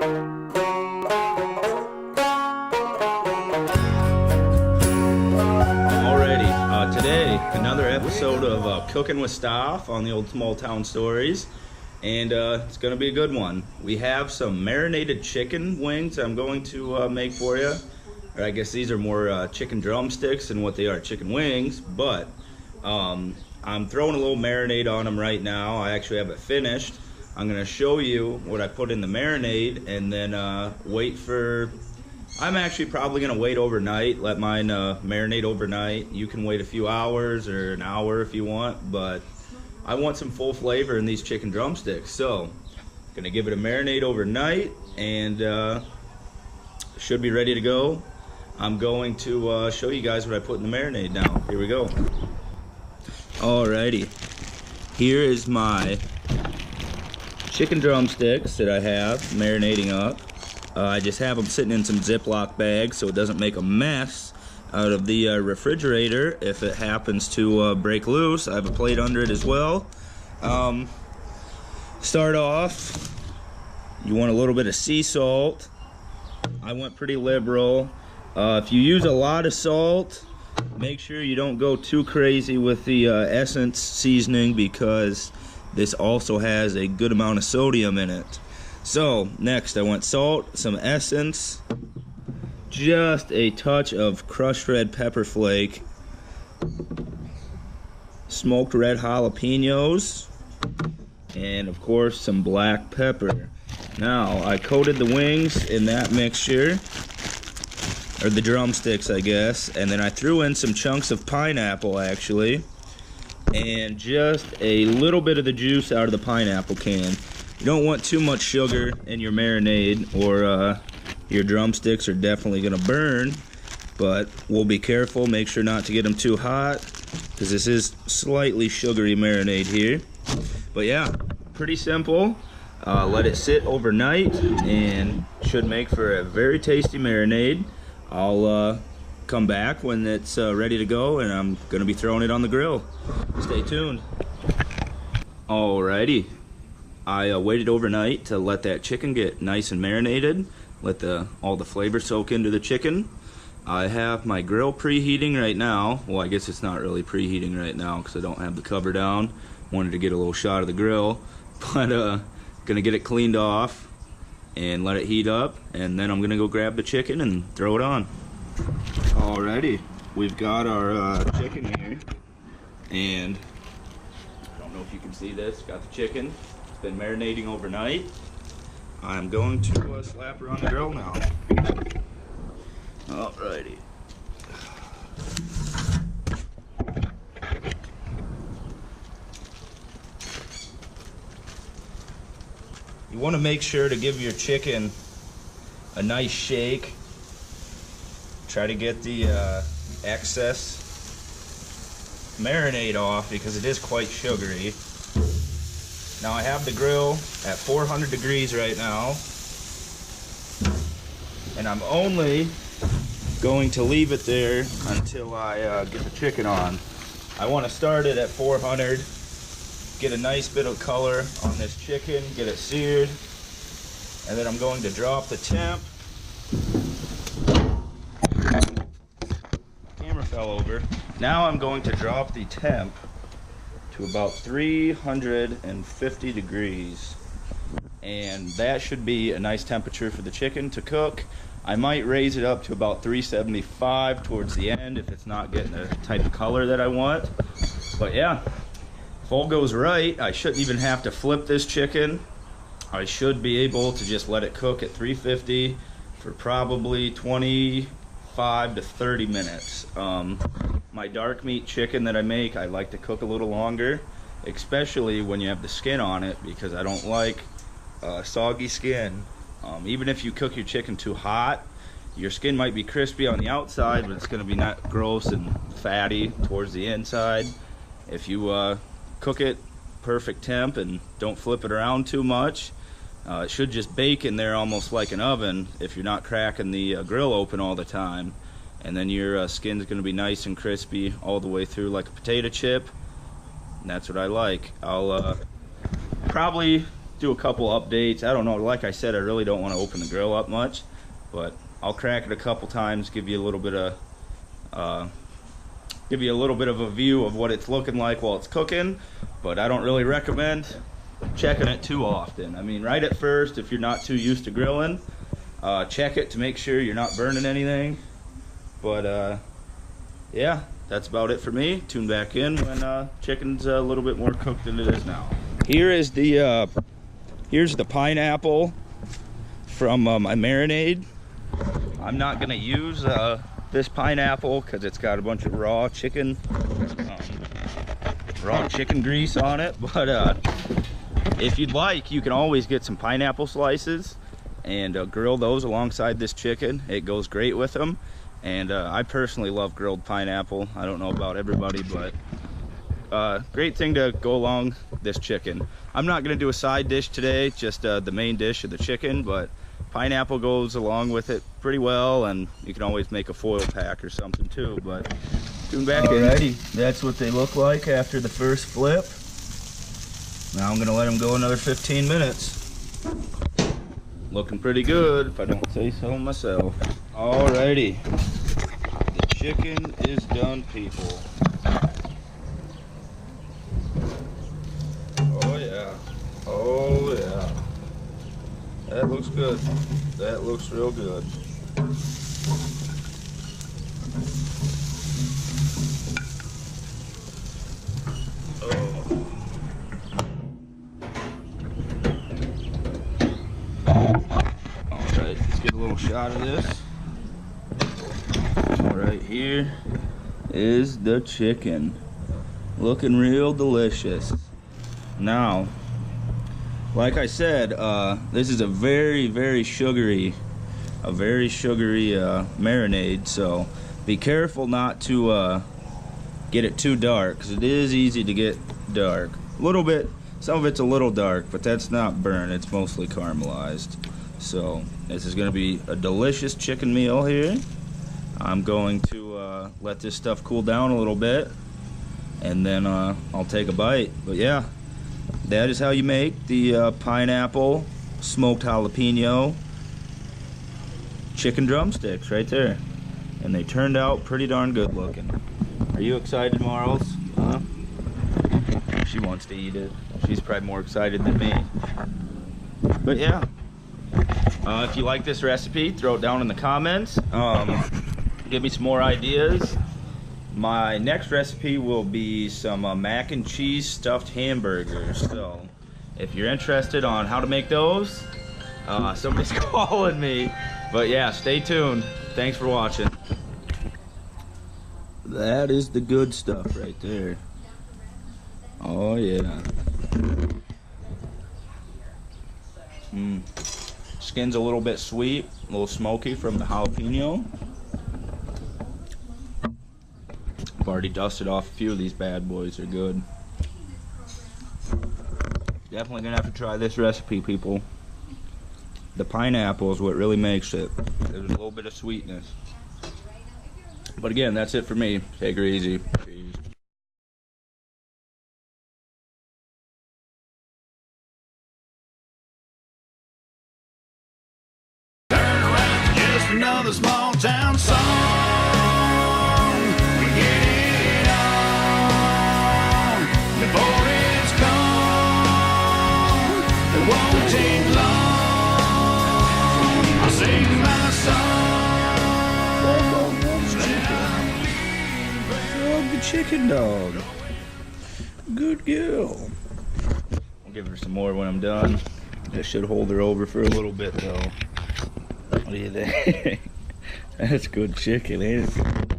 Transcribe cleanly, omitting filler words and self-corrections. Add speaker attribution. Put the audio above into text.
Speaker 1: Today, another episode of Cooking with Stoff on the Old Small Town Stories, and it's going to be a good one. We have some marinated chicken wings I'm going to make for you. Or I guess these are more chicken drumsticks than what they are chicken wings, but I'm throwing a little marinade on them right now. I actually have it finished. I'm going to show you what I put in the marinade and then wait for... I'm actually probably going to wait overnight, let mine marinate overnight. You can wait a few hours or an hour if you want, but I want some full flavor in these chicken drumsticks. So, going to give it a marinade overnight and should be ready to go. I'm going to show you guys what I put in the marinade now. Here we go. Alrighty, here is my chicken drumsticks that I have marinating up. I just have them sitting in some Ziploc bags so it doesn't make a mess out of the refrigerator if it happens to break loose. I have a plate under it as well. Start off, you want a little bit of sea salt. I went pretty liberal. If you use a lot of salt, make sure you don't go too crazy with the essence seasoning because this also has a good amount of sodium in it. So, next I want salt, some essence, just a touch of crushed red pepper flake, smoked red jalapenos, and of course some black pepper. Now, I coated the wings in that mixture, or the drumsticks I guess, and then I threw in some chunks of pineapple actually, and just a little bit of the juice out of the pineapple can. You don't want too much sugar in your marinade or your drumsticks are definitely going to burn, but we'll be careful, make sure not to get them too hot because this is slightly sugary marinade here. But yeah, pretty simple. Let it sit overnight and should make for a very tasty marinade. I'll come back when it's ready to go and I'm going to be throwing it on the grill. Stay tuned. Alrighty. I waited overnight to let that chicken get nice and marinated, let all the flavor soak into the chicken. I have my grill preheating right now. Well, I guess it's not really preheating right now because I don't have the cover down. Wanted to get a little shot of the grill, but gonna get it cleaned off and let it heat up, and then I'm gonna go grab the chicken and throw it on. Alrighty, we've got our chicken here, and I don't know if you can see this. Got the chicken. Been marinating overnight. I'm going to slap her on the grill now. Alrighty. You want to make sure to give your chicken a nice shake. Try to get the excess marinade off because it is quite sugary. Now I have the grill at 400 degrees right now, and I'm only going to leave it there until I get the chicken on. I want to start it at 400, get a nice bit of color on this chicken, get it seared, and then I'm going to drop the temp. Camera fell over. Now I'm going to drop the temp to about 350 degrees, and that should be a nice temperature for the chicken to cook. I might raise it up to about 375 towards the end if it's not getting the type of color that I want. But yeah, if all goes right, I shouldn't even have to flip this chicken. I should be able to just let it cook at 350 for probably 25 to 30 minutes. My dark meat chicken that I make, I like to cook a little longer, especially when you have the skin on it, because I don't like soggy skin. Even if you cook your chicken too hot, your skin might be crispy on the outside, but it's going to be not gross and fatty towards the inside. If you cook it perfect temp and don't flip it around too much, it should just bake in there almost like an oven if you're not cracking the grill open all the time. And then your skin's going to be nice and crispy all the way through like a potato chip. And that's what I like. I'll probably do a couple updates. I don't know, like I said, I really don't want to open the grill up much, but I'll crack it a couple times, give you a little bit of a view of what it's looking like while it's cooking. But I don't really recommend checking it too often. I mean, right at first, if you're not too used to grilling, check it to make sure you're not burning anything. But yeah, that's about it for me. Tune back in when chicken's a little bit more cooked than it is now. Here's the pineapple from my marinade. I'm not gonna use this pineapple because it's got a bunch of raw chicken grease on it. But if you'd like, you can always get some pineapple slices and grill those alongside this chicken. It goes great with them. And I personally love grilled pineapple. I don't know about everybody, but great thing to go along this chicken. I'm not gonna do a side dish today, just the main dish of the chicken, but pineapple goes along with it pretty well, and you can always make a foil pack or something too. But tune back in. Alrighty, that's what they look like after the first flip. Now I'm gonna let them go another 15 minutes. Looking pretty good, if I don't say so myself. Alrighty, the chicken is done, people. Oh yeah, oh yeah. That looks good. That looks real good. Oh. Alright, let's get a little shot of this. Alright, here is the chicken. Looking real delicious. Now, like I said, this is a very sugary marinade, so be careful not to get it too dark, because it is easy to get dark. A little bit, some of it's a little dark, but that's not burnt, it's mostly caramelized. So this is going to be a delicious chicken meal here. I'm going to let this stuff cool down a little bit, and then I'll take a bite. But yeah, that is how you make the pineapple smoked jalapeno chicken drumsticks right there. And they turned out pretty darn good looking. Are you excited, Marls? Huh? She wants to eat it. She's probably more excited than me. But yeah, if you like this recipe, throw it down in the comments. Give me some more ideas. My next recipe will be some mac and cheese stuffed hamburgers. So if you're interested on how to make those, somebody's calling me. But yeah, stay tuned. Thanks for watching. That is the good stuff right there. Oh yeah. Skin's a little bit sweet, a little smoky from the jalapeno. I've already dusted off a few of these bad boys. Are good. Definitely gonna have to try this recipe, people. The pineapple is what really makes it. There's a little bit of sweetness. But again, that's it for me. Take her easy. Peace.
Speaker 2: Turn around, just another small town song. Get it on before it's gone. It won't take long. I'll sing my song.
Speaker 1: The chicken dog. Good girl. I'll give her some more when I'm done. This should hold her over for a little bit though. What do you think? That's good chicken, ain't it?